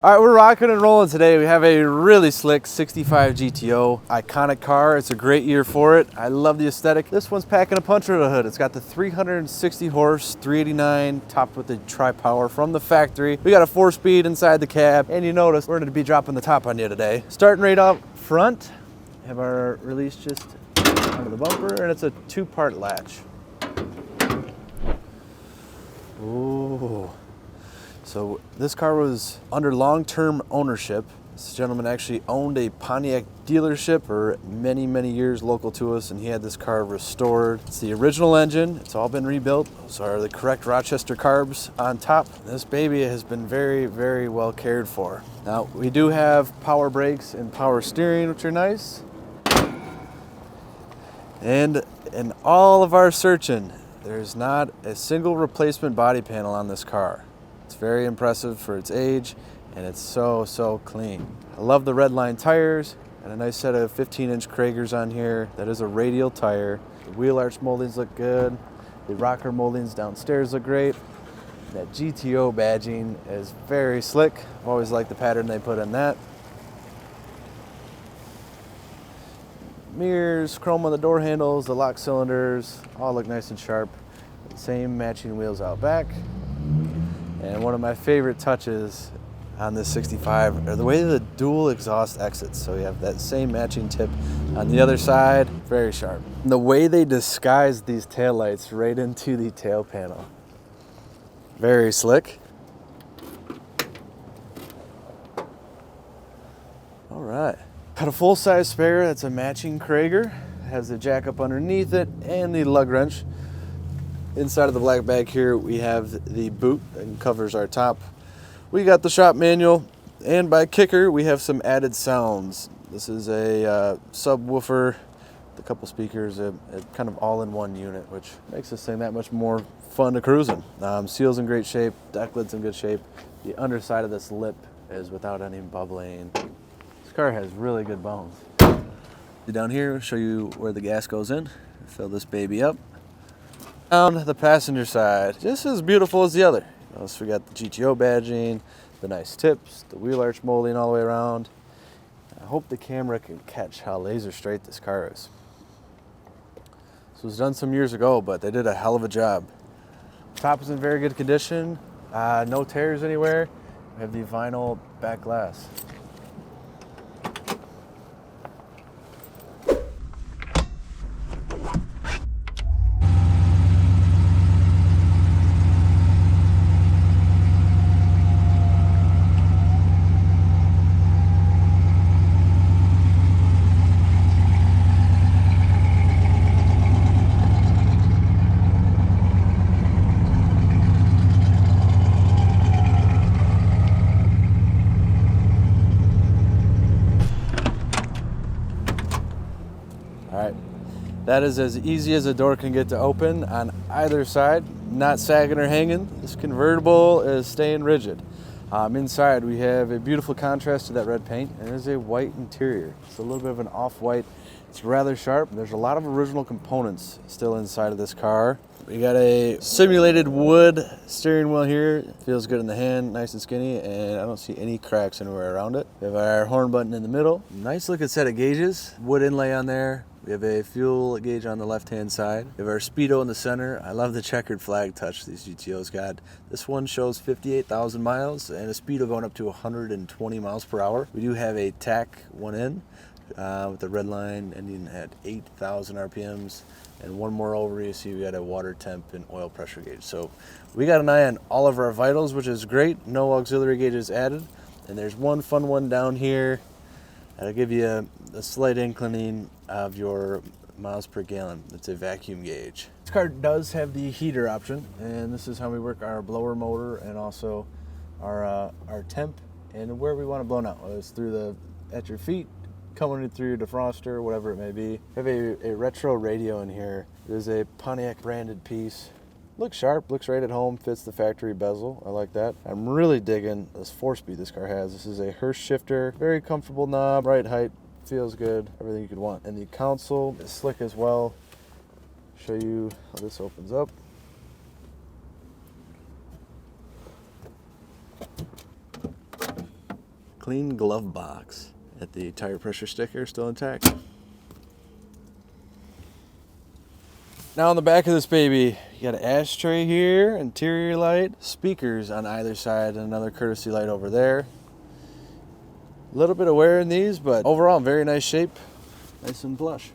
All right, we're rocking and rolling today. We have a really slick 65 GTO, iconic car. It's a great year for it. I love the aesthetic. This one's packing a punch with a hood. It's got the 360 horse, 389, topped with the tri-power from the factory. We got a 4-speed inside the cab, and you notice we're gonna be dropping the top on you today. Starting right up front, have our release just under the bumper, and it's a 2-part latch. Ooh. So this car was under long-term ownership. This gentleman actually owned a Pontiac dealership for many, many years local to us, and he had this car restored. It's the original engine. It's all been rebuilt. Those are the correct Rochester carbs on top. This baby has been very, very well cared for. Now, we do have power brakes and power steering, which are nice. And in all of our searching, there's not a single replacement body panel on this car. It's very impressive for its age, and it's so clean. I love the red line tires, and a nice set of 15-inch Kragers on here. That is a radial tire. The wheel arch moldings look good. The rocker moldings downstairs look great. That GTO badging is very slick. I've always liked the pattern they put in that. Mirrors, chrome on the door handles, the lock cylinders, all look nice and sharp. Same matching wheels out back. And one of my favorite touches on this 65 are the way the dual exhaust exits. So you have that same matching tip on the other side, very sharp. And the way they disguise these taillights right into the tail panel, very slick. All right, got a full-size spare. That's a matching Krager. It has the jack up underneath it and the lug wrench. Inside of the black bag here, we have the boot that covers our top. We got the shop manual, and by kicker, we have some added sounds. This is a subwoofer, a couple speakers, kind of all in one unit, which makes this thing that much more fun to cruising. Seal's in great shape, deck lid's in good shape. The underside of this lip is without any bubbling. This car has really good bones. Down here, I'll show you where the gas goes in. Fill this baby up. On the passenger side, just as beautiful as the other. So we got the GTO badging, the nice tips, the wheel arch molding all the way around. I hope the camera can catch how laser straight this car is. This was done some years ago, but they did a hell of a job. Top is in very good condition, no tears anywhere. We have the vinyl back glass. That is as easy as a door can get to open on either side, not sagging or hanging. This convertible is staying rigid. Inside we have a beautiful contrast to that red paint, and it is a white interior. It's a little bit of an off-white. It's rather sharp. There's a lot of original components still inside of this car. We got a simulated wood steering wheel here. It feels good in the hand, nice and skinny, and I don't see any cracks anywhere around it. We have our horn button in the middle. Nice looking set of gauges, wood inlay on there. We have a fuel gauge on the left-hand side. We have our speedo in the center. I love the checkered flag touch these GTOs got. This one shows 58,000 miles and a speedo going up to 120 miles per hour. We do have a TAC one in with the red line ending at 8,000 RPMs. And one more over, you see we got a water temp and oil pressure gauge. So we got an eye on all of our vitals, which is great. No auxiliary gauges added. And there's one fun one down here. That'll give you a slight inclining of your miles per gallon. It's a vacuum gauge. This car does have the heater option, and this is how we work our blower motor and also our temp and where we want to blow out. Whether it's through at your feet, coming through your defroster, whatever it may be. We have a retro radio in here. It is a Pontiac branded piece. Looks sharp, looks right at home, fits the factory bezel. I like that. I'm really digging this 4-speed this car has. This is a Hurst shifter, very comfortable knob, right height, feels good, everything you could want. And the console is slick as well. Show you how this opens up. Clean glove box. At the tire pressure sticker still intact. Now on the back of this baby, you got an ashtray here, interior light, speakers on either side, and another courtesy light over there. A little bit of wear in these, but overall very nice shape, nice and plush.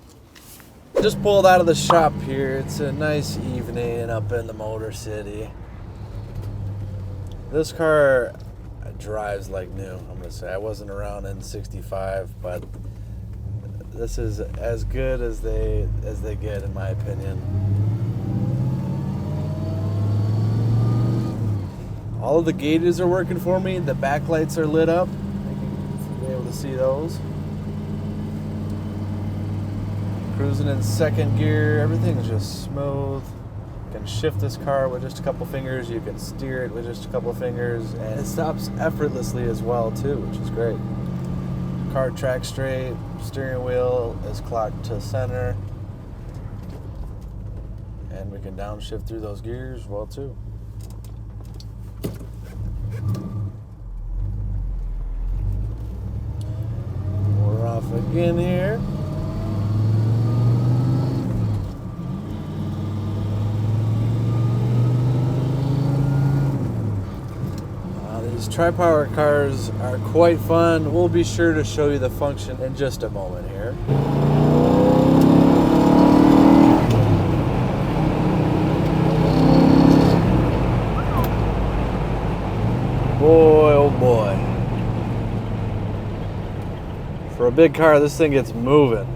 Just pulled out of the shop here. It's a nice evening up in the Motor City. This car drives like new, I'm gonna say. I wasn't around in '65, but this is as good as they get, in my opinion. All of the gauges are working for me. The backlights are lit up. You'll be able to see those. Cruising in second gear. Everything's just smooth. You can shift this car with just a couple fingers. You can steer it with just a couple fingers, and it stops effortlessly as well too, which is great. Car tracks straight. Steering wheel is clocked to center, and we can downshift through those gears well too. We're off again here. These tri-power cars are quite fun. We'll be sure to show you the function in just a moment here. Boy, oh boy. For a big car, this thing gets moving.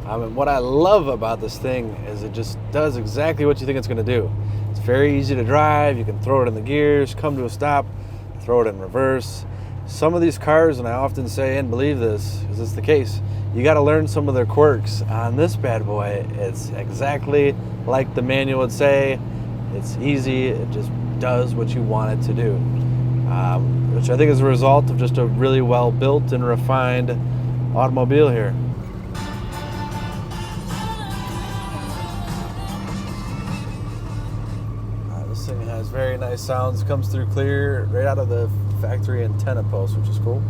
I mean, what I love about this thing is it just does exactly what you think it's going to do. It's very easy to drive. You can throw it in the gears, come to a stop, throw it in reverse. Some of these cars, and I often say and believe this, because it's the case, you got to learn some of their quirks. On this bad boy, it's exactly like the manual would say. It's easy. It just does what you want it to do, which I think is a result of just a really well built and refined automobile here. This thing has very nice sounds, comes through clear right out of the factory antenna post, which is cool.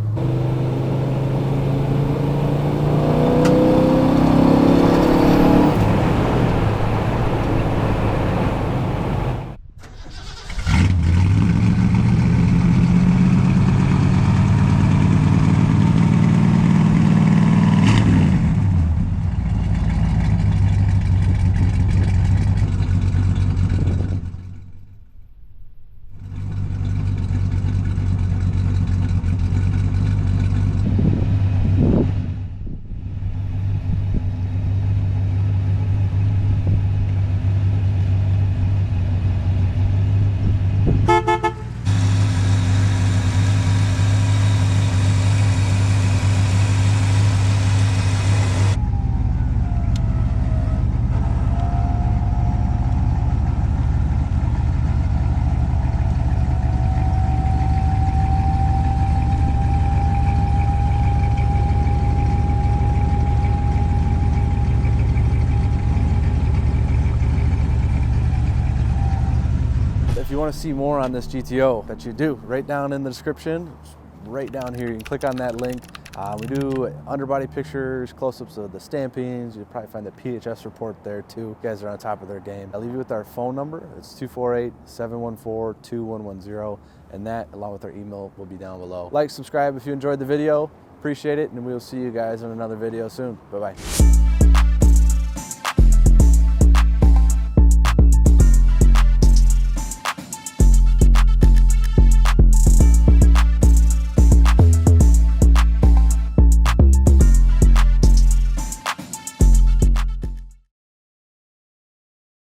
If you want to see more on this GTO, that you do, right down in the description, right down here, you can click on that link. We do underbody pictures, close-ups of the stampings. You'll probably find the PHS report there too. You guys are on top of their game. I'll leave you with our phone number. It's 248-714-2110, and that, along with our email, will be down below. Like, subscribe if you enjoyed the video. Appreciate it, and we will see you guys in another video soon. Bye-bye.